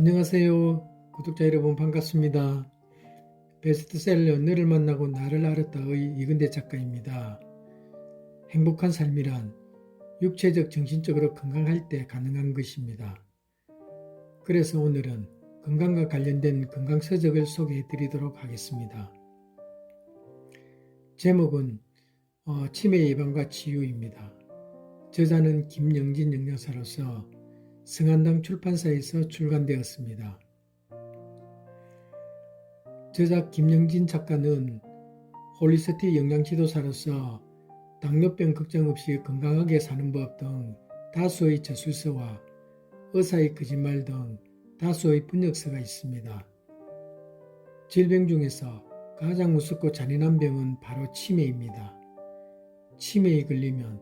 안녕하세요. 구독자 여러분 반갑습니다. 베스트셀러 너를 만나고 나를 알았다의 이근대 작가입니다. 행복한 삶이란 육체적, 정신적으로 건강할 때 가능한 것입니다. 그래서 오늘은 건강과 관련된 건강서적을 소개해 드리도록 하겠습니다. 제목은 치매 예방과 치유입니다. 저자는 김영진 영양사로서 성한당 출판사에서 출간되었습니다. 저자 김영진 작가는 홀리스틱 영양지도사로서 당뇨병 걱정 없이 건강하게 사는 법 등 다수의 저술서와 의사의 거짓말 등 다수의 분역서가 있습니다. 질병 중에서 가장 무섭고 잔인한 병은 바로 치매입니다. 치매에 걸리면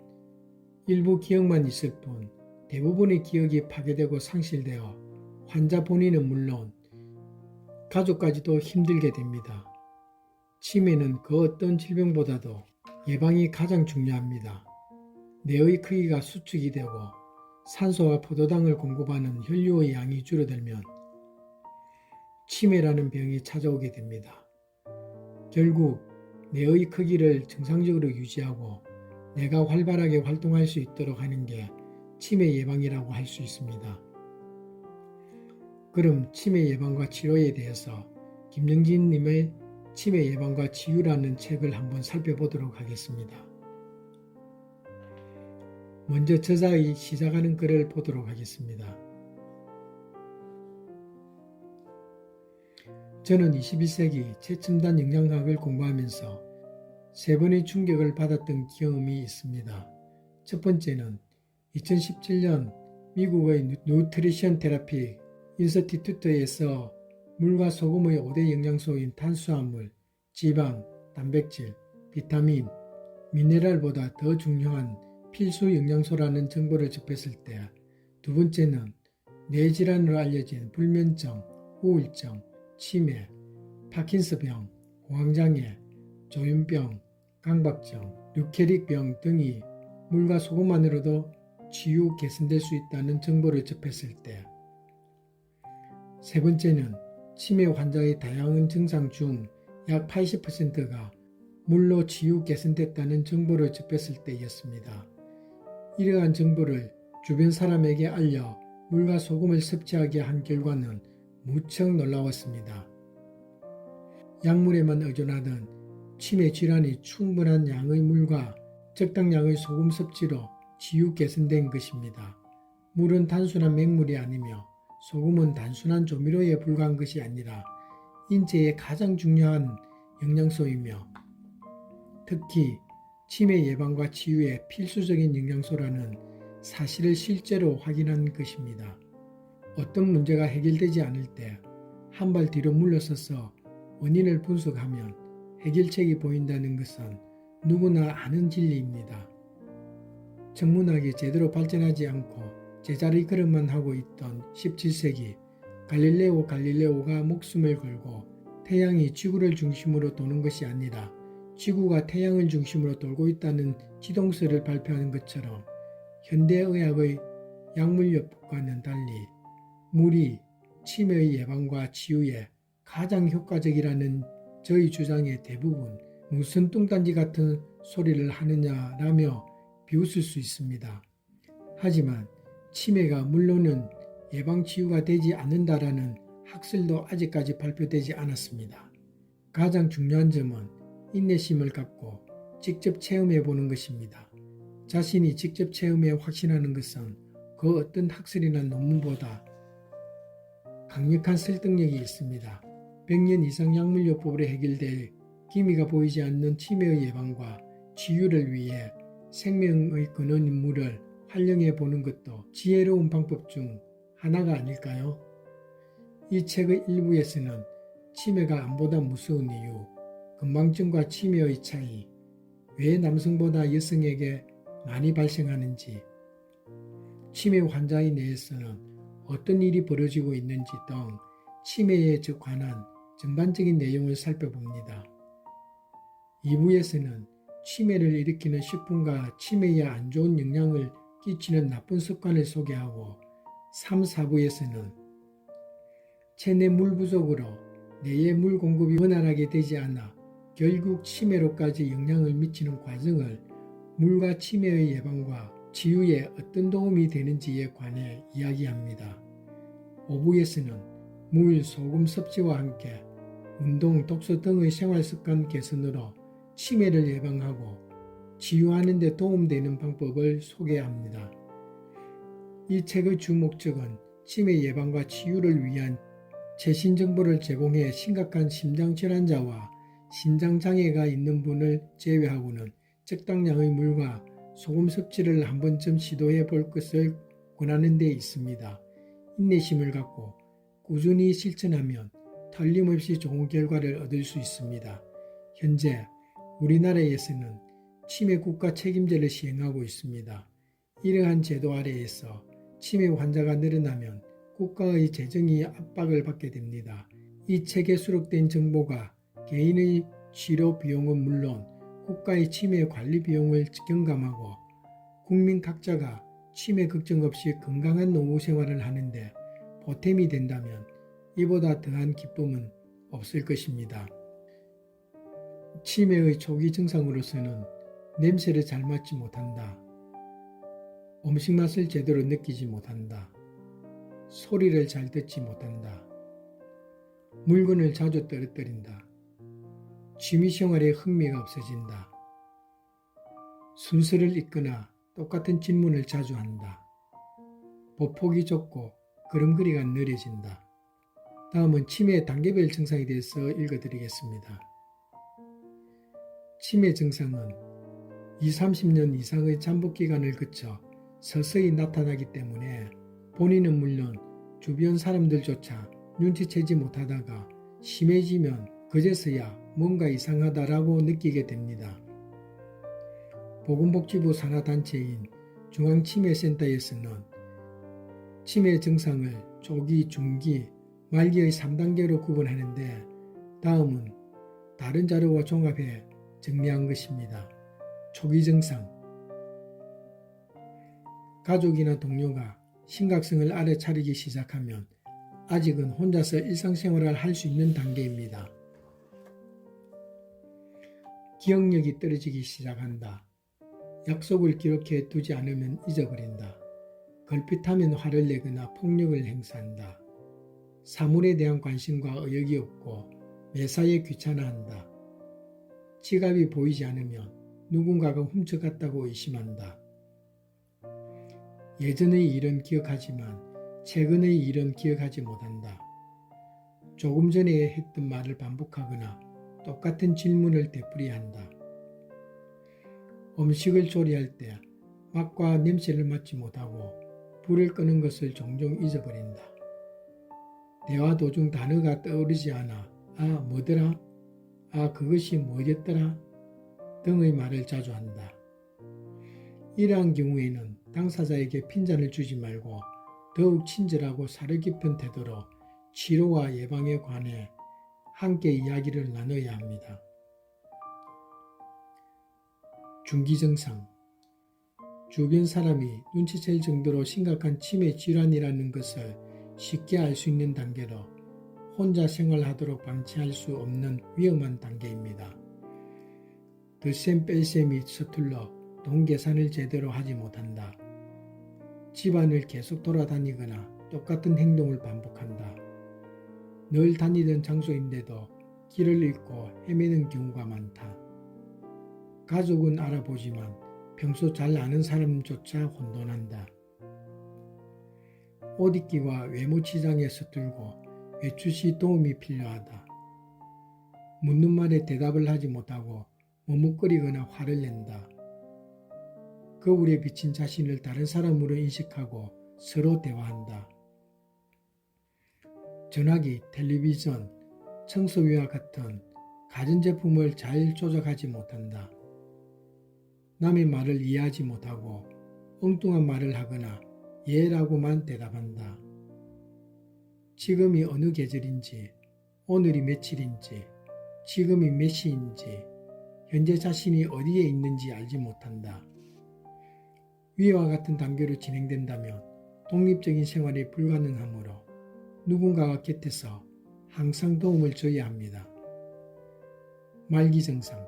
일부 기억만 있을 뿐 대부분의 기억이 파괴되고 상실되어 환자 본인은 물론 가족까지도 힘들게 됩니다. 치매는 그 어떤 질병보다도 예방이 가장 중요합니다. 뇌의 크기가 수축이 되고 산소와 포도당을 공급하는 혈류의 양이 줄어들면 치매라는 병이 찾아오게 됩니다. 결국 뇌의 크기를 정상적으로 유지하고 뇌가 활발하게 활동할 수 있도록 하는 게 치매 예방이라고 할 수 있습니다. 그럼 치매 예방과 치료에 대해서 김영진 님의 치매 예방과 치유라는 책을 한번 살펴보도록 하겠습니다. 먼저 저자의 시작하는 글을 보도록 하겠습니다. 저는 21세기 최첨단 영양학을 공부하면서 세 번의 충격을 받았던 경험이 있습니다. 첫 번째는 2017년 미국의 누트리션 테라피 인스티튜트에서 물과 소금의 5대 영양소인 탄수화물, 지방, 단백질, 비타민, 미네랄보다 더 중요한 필수 영양소라는 정보를 접했을 때, 두 번째는 뇌질환으로 알려진 불면증, 우울증, 치매, 파킨슨병, 공황장애, 조현병, 강박증, 류케릭병 등이 물과 소금만으로도 치유 개선될 수 있다는 정보를 접했을 때, 세 번째는 치매 환자의 다양한 증상 중 약 80%가 물로 치유 개선됐다는 정보를 접했을 때였습니다. 이러한 정보를 주변 사람에게 알려 물과 소금을 섭취하게 한 결과는 무척 놀라웠습니다. 약물에만 의존하던 치매 질환이 충분한 양의 물과 적당량의 소금 섭취로 치유 개선된 것입니다. 물은 단순한 맹물이 아니며 소금은 단순한 조미료에 불과한 것이 아니라 인체에 가장 중요한 영양소이며 특히 치매 예방과 치유에 필수적인 영양소라는 사실을 실제로 확인한 것입니다. 어떤 문제가 해결되지 않을 때 한 발 뒤로 물러서서 원인을 분석하면 해결책이 보인다는 것은 누구나 아는 진리입니다. 천문학이 제대로 발전하지 않고 제자리 걸음만 하고 있던 17세기 갈릴레오 갈릴레오가 목숨을 걸고 태양이 지구를 중심으로 도는 것이 아니라 지구가 태양을 중심으로 돌고 있다는 지동설을 발표하는 것처럼 현대의학의 약물요법과는 달리 물이 치매의 예방과 치유에 가장 효과적이라는 저희 주장의 대부분 무슨 뚱딴지 같은 소리를 하느냐라며 비웃을 수 있습니다. 하지만 치매가 물로는 예방치유가 되지 않는다라는 학설도 아직까지 발표되지 않았습니다. 가장 중요한 점은 인내심을 갖고 직접 체험해 보는 것입니다. 자신이 직접 체험해 확신하는 것은 그 어떤 학설이나 논문보다 강력한 설득력이 있습니다. 100년 이상 약물요법으로 해결될 기미가 보이지 않는 치매의 예방과 치유를 위해 생명의 근원인 물을 활용해 보는 것도 지혜로운 방법 중 하나가 아닐까요? 이 책의 일부에서는 치매가 암보다 무서운 이유, 건망증과 치매의 차이, 왜 남성보다 여성에게 많이 발생하는지, 치매 환자의 뇌에서는 어떤 일이 벌어지고 있는지 등 치매에 관한 전반적인 내용을 살펴봅니다. 2부에서는 치매를 일으키는 식품과 치매에 안 좋은 영향을 끼치는 나쁜 습관을 소개하고 3, 4부에서는 체내 물 부족으로 뇌의 물 공급이 원활하게 되지 않아 결국 치매로까지 영향을 미치는 과정을 물과 치매의 예방과 치유에 어떤 도움이 되는지에 관해 이야기합니다. 5부에서는 물, 소금 섭취와 함께 운동, 독서 등의 생활습관 개선으로 치매를 예방하고 치유하는 데 도움되는 방법을 소개합니다. 이 책의 주 목적은 치매 예방과 치유를 위한 최신 정보를 제공해 심각한 심장질환자와 심장장애가 있는 분을 제외하고는 적당량의 물과 소금 섭취를 한 번쯤 시도해 볼 것을 권하는 데 있습니다. 인내심을 갖고 꾸준히 실천하면 틀림없이 좋은 결과를 얻을 수 있습니다. 현재 우리나라에서는 치매 국가 책임제를 시행하고 있습니다. 이러한 제도 아래에서 치매 환자가 늘어나면 국가의 재정이 압박을 받게 됩니다. 이 책에 수록된 정보가 개인의 치료 비용은 물론 국가의 치매 관리 비용을 경감하고 국민 각자가 치매 걱정 없이 건강한 노후 생활을 하는데 보탬이 된다면 이보다 더한 기쁨은 없을 것입니다. 치매의 초기 증상으로서는 냄새를 잘 맡지 못한다. 음식 맛을 제대로 느끼지 못한다. 소리를 잘 듣지 못한다. 물건을 자주 떨어뜨린다. 취미생활에 흥미가 없어진다. 순서를 잊거나 똑같은 질문을 자주 한다. 보폭이 좁고 걸음걸이가 느려진다. 다음은 치매의 단계별 증상에 대해서 읽어드리겠습니다. 치매 증상은 20-30년 이상의 잠복기간을 거쳐 서서히 나타나기 때문에 본인은 물론 주변 사람들조차 눈치채지 못하다가 심해지면 그제서야 뭔가 이상하다라고 느끼게 됩니다. 보건복지부 산하단체인 중앙치매센터에서는 치매 증상을 조기, 중기, 말기의 3단계로 구분하는데 다음은 다른 자료와 종합해 정리한 것입니다. 초기 증상. 가족이나 동료가 심각성을 알아차리기 시작하면 아직은 혼자서 일상생활을 할 수 있는 단계입니다. 기억력이 떨어지기 시작한다. 약속을 기록해 두지 않으면 잊어버린다. 걸핏하면 화를 내거나 폭력을 행사한다. 사물에 대한 관심과 의욕이 없고 매사에 귀찮아한다. 지갑이 보이지 않으면 누군가가 훔쳐갔다고 의심한다. 예전의 일은 기억하지만 최근의 일은 기억하지 못한다. 조금 전에 했던 말을 반복하거나 똑같은 질문을 되풀이한다. 음식을 조리할 때 맛과 냄새를 맡지 못하고 불을 끄는 것을 종종 잊어버린다. 대화 도중 단어가 떠오르지 않아 아 뭐더라? 아 그것이 뭐였더라? 등의 말을 자주 한다. 이러한 경우에는 당사자에게 핀잔을 주지 말고 더욱 친절하고 사려 깊은 태도로 치료와 예방에 관해 함께 이야기를 나눠야 합니다. 중기 증상. 주변 사람이 눈치챌 정도로 심각한 치매 질환이라는 것을 쉽게 알 수 있는 단계로 혼자 생활하도록 방치할 수 없는 위험한 단계입니다. 덧셈 뺄셈이 서툴러 돈 계산을 제대로 하지 못한다. 집안을 계속 돌아다니거나 똑같은 행동을 반복한다. 늘 다니던 장소인데도 길을 잃고 헤매는 경우가 많다. 가족은 알아보지만 평소 잘 아는 사람조차 혼돈한다. 옷 입기와 외모 치장에 서툴고 외출 시 도움이 필요하다. 묻는 말에 대답을 하지 못하고 머뭇거리거나 화를 낸다. 거울에 비친 자신을 다른 사람으로 인식하고 서로 대화한다. 전화기, 텔레비전, 청소기와 같은 가전제품을 잘 조작하지 못한다. 남의 말을 이해하지 못하고 엉뚱한 말을 하거나 예라고만 대답한다. 지금이 어느 계절인지, 오늘이 며칠인지, 지금이 몇 시인지, 현재 자신이 어디에 있는지 알지 못한다. 위와 같은 단계로 진행된다면 독립적인 생활이 불가능하므로 누군가가 곁에서 항상 도움을 줘야 합니다. 말기 증상.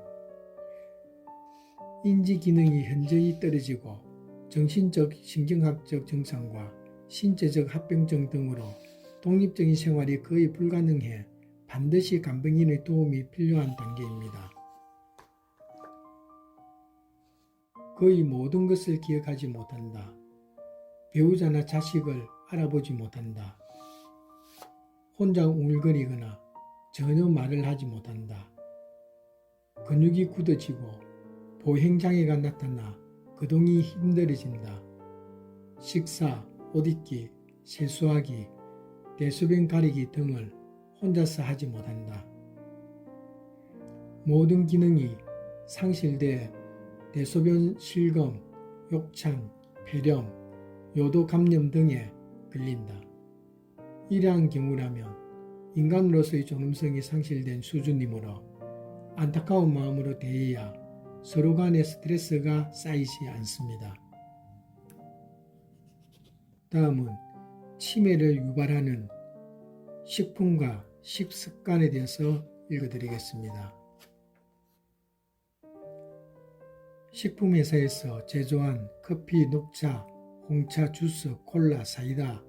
인지 기능이 현저히 떨어지고 정신적, 신경학적 증상과 신체적 합병증 등으로 독립적인 생활이 거의 불가능해 반드시 간병인의 도움이 필요한 단계입니다. 거의 모든 것을 기억하지 못한다. 배우자나 자식을 알아보지 못한다. 혼자 웅얼거리거나 전혀 말을 하지 못한다. 근육이 굳어지고 보행장애가 나타나 거동이 힘들어진다. 식사, 옷 입기, 세수하기, 대소변 가리기 등을 혼자서 하지 못한다. 모든 기능이 상실돼 대소변 실금, 욕창, 폐렴, 요도 감염 등에 걸린다. 이러한 경우라면 인간으로서의 존엄성이 상실된 수준이므로 안타까운 마음으로 대해야 서로 간의 스트레스가 쌓이지 않습니다. 다음은 치매를 유발하는 식품과 식습관에 대해서 읽어드리겠습니다. 식품회사에서 제조한 커피, 녹차, 홍차, 주스, 콜라, 사이다,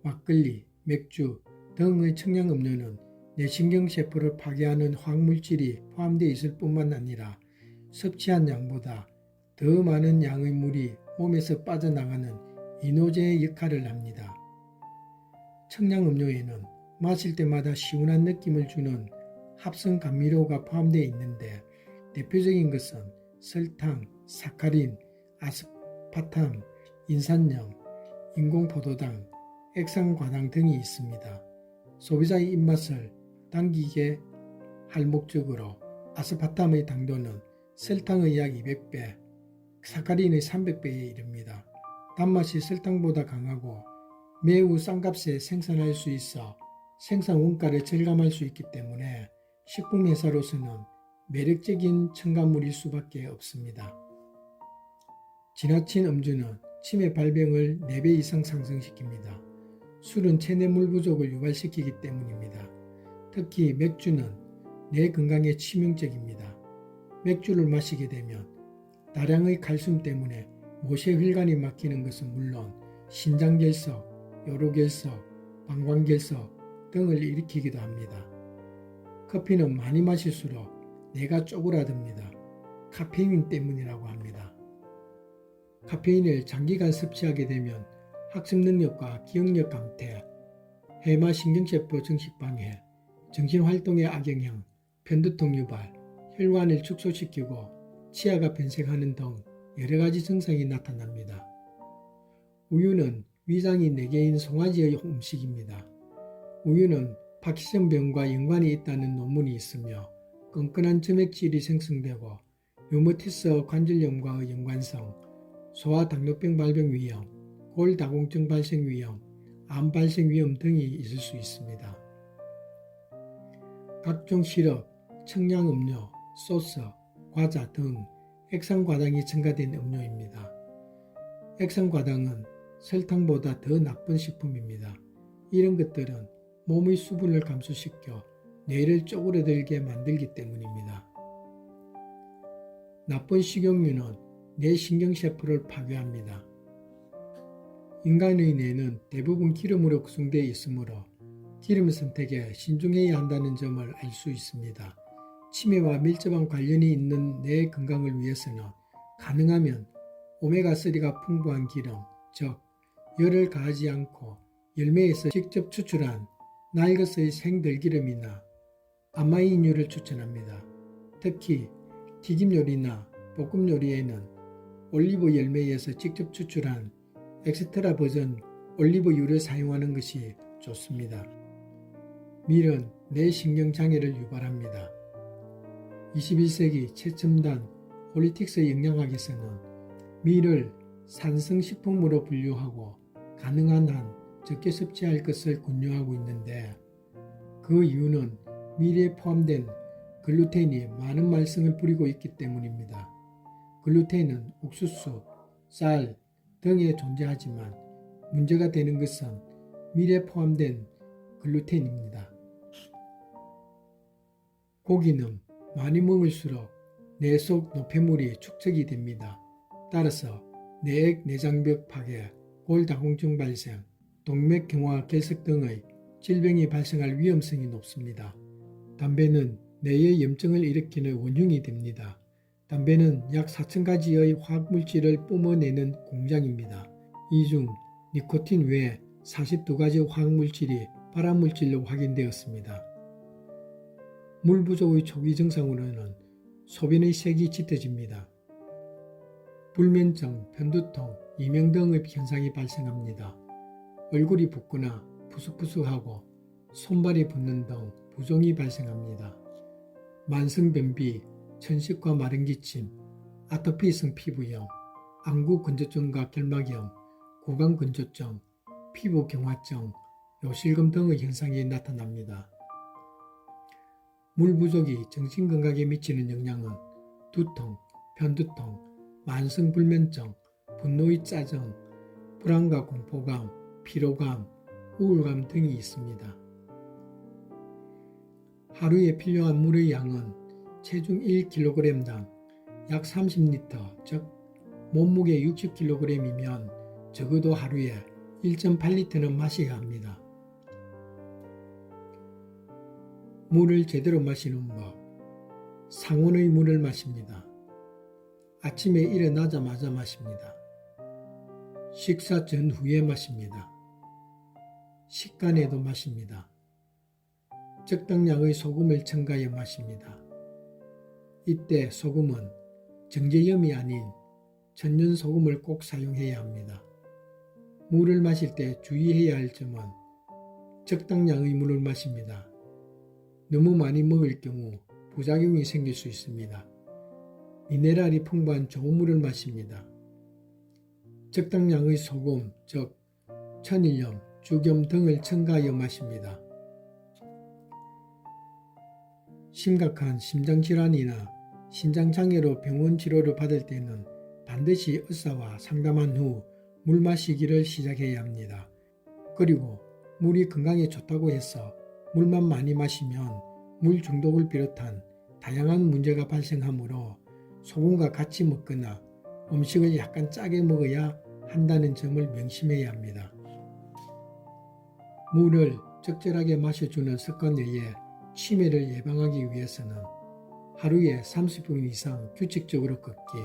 막걸리, 맥주 등의 청량음료는 뇌신경세포를 파괴하는 화학물질이 포함되어 있을 뿐만 아니라 섭취한 양보다 더 많은 양의 물이 몸에서 빠져나가는 이노제의 역할을 합니다. 청량음료에는 마실 때마다 시원한 느낌을 주는 합성 감미료가 포함되어 있는데 대표적인 것은 설탕, 사카린, 아스파탐, 인산염, 인공포도당, 액상과당 등이 있습니다. 소비자의 입맛을 당기게 할 목적으로 아스파탐의 당도는 설탕의 약 200배, 사카린의 300배에 이릅니다. 단맛이 설탕보다 강하고 매우 싼 값에 생산할 수 있어 생산 원가를 절감할 수 있기 때문에 식품회사로서는 매력적인 첨가물일 수밖에 없습니다. 지나친 음주는 치매 발병을 4배 이상 상승시킵니다. 술은 체내 물 부족을 유발시키기 때문입니다. 특히 맥주는 뇌 건강에 치명적입니다. 맥주를 마시게 되면 다량의 칼슘 때문에 모세혈관이 막히는 것은 물론 신장결석, 요로결석, 방광결석 등을 일으키기도 합니다. 커피는 많이 마실수록 뇌가 쪼그라듭니다. 카페인 때문이라고 합니다. 카페인을 장기간 섭취하게 되면 학습 능력과 기억력 감퇴, 해마 신경세포 증식 방해, 정신활동에 악영향, 편두통 유발, 혈관을 축소시키고 치아가 변색하는 등 여러가지 증상이 나타납니다. 우유는 위장이 4개인 송아지의 음식입니다. 우유는 파킨슨병과 연관이 있다는 논문이 있으며 끈끈한 점액질이 생성되고 류머티스 관절염과의 연관성, 소아 당뇨병 발병 위험, 골다공증 발생 위험, 암 발생 위험 등이 있을 수 있습니다. 각종 시럽, 청량음료, 소스, 과자 등 액상과당이 첨가된 음료입니다. 액상과당은 설탕보다 더 나쁜 식품입니다. 이런 것들은 몸의 수분을 감소시켜 뇌를 쪼그라들게 만들기 때문입니다. 나쁜 식용유는 뇌 신경세포를 파괴합니다. 인간의 뇌는 대부분 기름으로 구성되어 있으므로 기름 선택에 신중해야 한다는 점을 알 수 있습니다. 치매와 밀접한 관련이 있는 뇌 건강을 위해서는 가능하면 오메가3가 풍부한 기름, 즉 열을 가하지 않고 열매에서 직접 추출한 날것의 생들기름이나 아마인유를 추천합니다. 특히 튀김 요리나 볶음 요리에는 올리브 열매에서 직접 추출한 엑스트라 버전 올리브유를 사용하는 것이 좋습니다. 밀은 뇌신경장애를 유발합니다. 21세기 최첨단 폴리틱스 영양학에서는 밀을 산성식품으로 분류하고 가능한 한 적게 섭취할 것을 권유하고 있는데 그 이유는 밀에 포함된 글루텐이 많은 말썽을 부리고 있기 때문입니다. 글루텐은 옥수수, 쌀 등에 존재하지만 문제가 되는 것은 밀에 포함된 글루텐입니다. 고기는 많이 먹을수록 뇌 속 노폐물이 축적이 됩니다. 따라서 뇌액 내장벽 파괴, 골다공증 발생, 동맥경화 결석 등의 질병이 발생할 위험성이 높습니다. 담배는 뇌에 염증을 일으키는 원흉이 됩니다. 담배는 약 4,000가지의 화학물질을 뿜어내는 공장입니다. 이 중 니코틴 외에 42가지 화학물질이 발암물질로 확인되었습니다. 물 부족의 초기 증상으로는 소변의 색이 짙어집니다. 불면증, 편두통, 이명 등의 현상이 발생합니다. 얼굴이 붓거나 푸석푸석하고 손발이 붓는 등 부종이 발생합니다. 만성변비, 천식과 마른기침, 아토피성 피부염, 안구건조증과 결막염, 구강건조증, 피부경화증, 요실금 등의 현상이 나타납니다. 물 부족이 정신건강에 미치는 영향은 두통, 편두통, 만성불면증, 분노의 짜증, 불안과 공포감, 피로감, 우울감 등이 있습니다. 하루에 필요한 물의 양은 체중 1kg당 약 30L, 즉 몸무게 60kg이면 적어도 하루에 1.8L는 마셔야 합니다. 물을 제대로 마시는 법. 상온의 물을 마십니다. 아침에 일어나자마자 마십니다. 식사 전후에 마십니다. 식간에도 마십니다. 적당량의 소금을 첨가해 마십니다. 이때 소금은 정제염이 아닌 천연 소금을 꼭 사용해야 합니다. 물을 마실 때 주의해야 할 점은 적당량의 물을 마십니다. 너무 많이 먹을 경우 부작용이 생길 수 있습니다. 미네랄이 풍부한 좋은 물을 마십니다. 적당량의 소금, 즉 천일염, 죽염 등을 첨가하여 마십니다. 심각한 심장질환이나 심장장애로 병원 치료를 받을 때는 반드시 의사와 상담한 후 물 마시기를 시작해야 합니다. 그리고 물이 건강에 좋다고 해서 물만 많이 마시면 물 중독을 비롯한 다양한 문제가 발생하므로 소금과 같이 먹거나 음식을 약간 짜게 먹어야 한다는 점을 명심해야 합니다. 물을 적절하게 마셔주는 습관 외에 치매를 예방하기 위해서는 하루에 30분 이상 규칙적으로 걷기,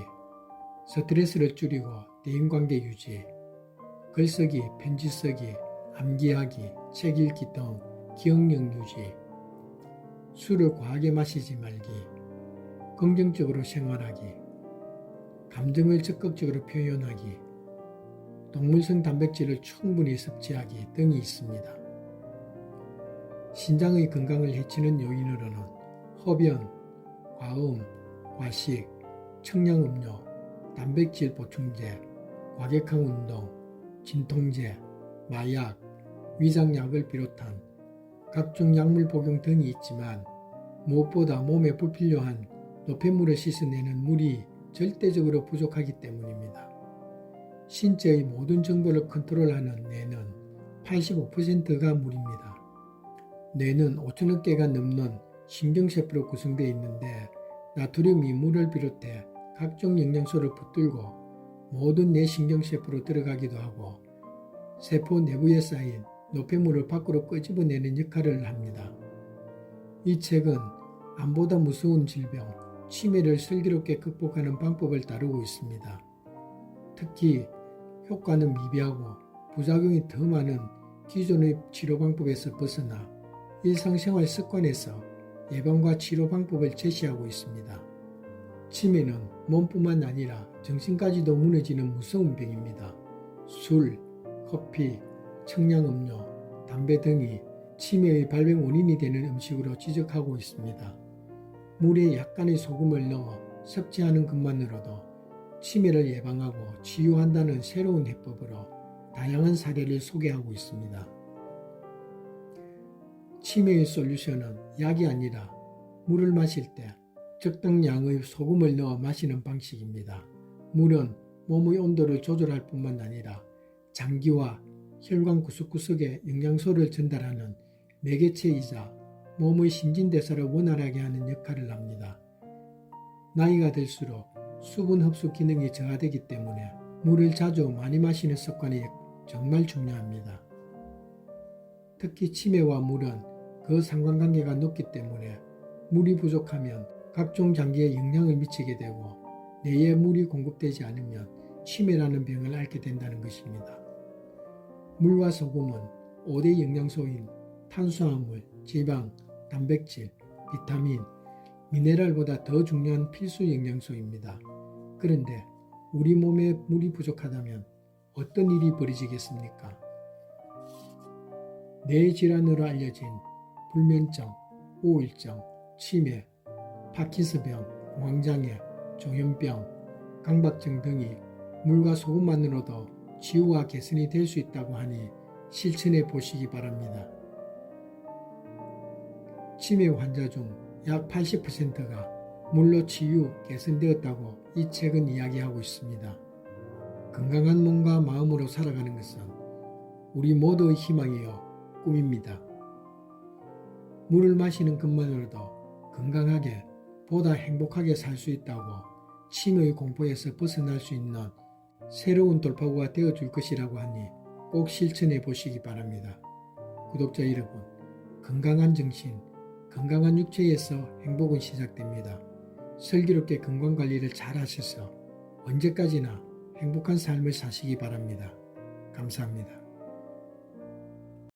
스트레스를 줄이고 대인관계 유지, 글쓰기, 편지 쓰기, 암기하기, 책 읽기 등 기억력 유지, 술을 과하게 마시지 말기, 긍정적으로 생활하기, 감정을 적극적으로 표현하기, 동물성 단백질을 충분히 섭취하기 등이 있습니다. 신장의 건강을 해치는 요인으로는 흡연, 과음, 과식, 청량음료, 단백질 보충제, 과격한 운동, 진통제, 마약, 위장약을 비롯한 각종 약물 복용 등이 있지만 무엇보다 몸에 불필요한 노폐물을 씻어내는 물이 절대적으로 부족하기 때문입니다. 신체의 모든 정보를 컨트롤하는 뇌는 85%가 물입니다. 뇌는 5천억 개가 넘는 신경세포로 구성되어 있는데 나트륨이 물을 비롯해 각종 영양소를 붙들고 모든 뇌 신경세포로 들어가기도 하고 세포 내부에 쌓인 노폐물을 밖으로 끄집어내는 역할을 합니다. 이 책은 암보다 무서운 질병, 치매를 슬기롭게 극복하는 방법을 다루고 있습니다. 특히 효과는 미비하고 부작용이 더 많은 기존의 치료 방법에서 벗어나 일상생활 습관에서 예방과 치료 방법을 제시하고 있습니다. 치매는 몸뿐만 아니라 정신까지도 무너지는 무서운 병입니다. 술, 커피, 청량음료, 담배 등이 치매의 발병 원인이 되는 음식으로 지적하고 있습니다. 물에 약간의 소금을 넣어 섭취하는 것만으로도 치매를 예방하고 치유한다는 새로운 해법으로 다양한 사례를 소개하고 있습니다. 치매의 솔루션은 약이 아니라 물을 마실 때 적당량의 소금을 넣어 마시는 방식입니다. 물은 몸의 온도를 조절할 뿐만 아니라 장기와 혈관 구석구석에 영양소를 전달하는 매개체이자 몸의 신진대사를 원활하게 하는 역할을 합니다. 나이가 들수록 수분 흡수 기능이 저하되기 때문에 물을 자주 많이 마시는 습관이 정말 중요합니다. 특히 치매와 물은 그 상관관계가 높기 때문에 물이 부족하면 각종 장기에 영향을 미치게 되고 뇌에 물이 공급되지 않으면 치매라는 병을 앓게 된다는 것입니다. 물과 소금은 5대 영양소인 탄수화물, 지방, 단백질, 비타민, 미네랄보다 더 중요한 필수 영양소입니다. 그런데 우리 몸에 물이 부족하다면 어떤 일이 벌어지겠습니까? 뇌 질환으로 알려진 불면증, 우울증, 치매, 파킨슨병, 공황장애, 조현병, 강박증 등이 물과 소금만으로도 치유와 개선이 될 수 있다고 하니 실천해 보시기 바랍니다. 치매 환자 중 약 80%가 물로 치유, 개선되었다고 이 책은 이야기하고 있습니다. 건강한 몸과 마음으로 살아가는 것은 우리 모두의 희망이요 꿈입니다. 물을 마시는 것만으로도 건강하게 보다 행복하게 살 수 있다고 치매의 공포에서 벗어날 수 있는 새로운 돌파구가 되어줄 것이라고 하니 꼭 실천해 보시기 바랍니다. 구독자 여러분, 건강한 정신, 건강한 육체에서 행복은 시작됩니다. 슬기롭게 건강관리를 잘 하셔서 언제까지나 행복한 삶을 사시기 바랍니다. 감사합니다.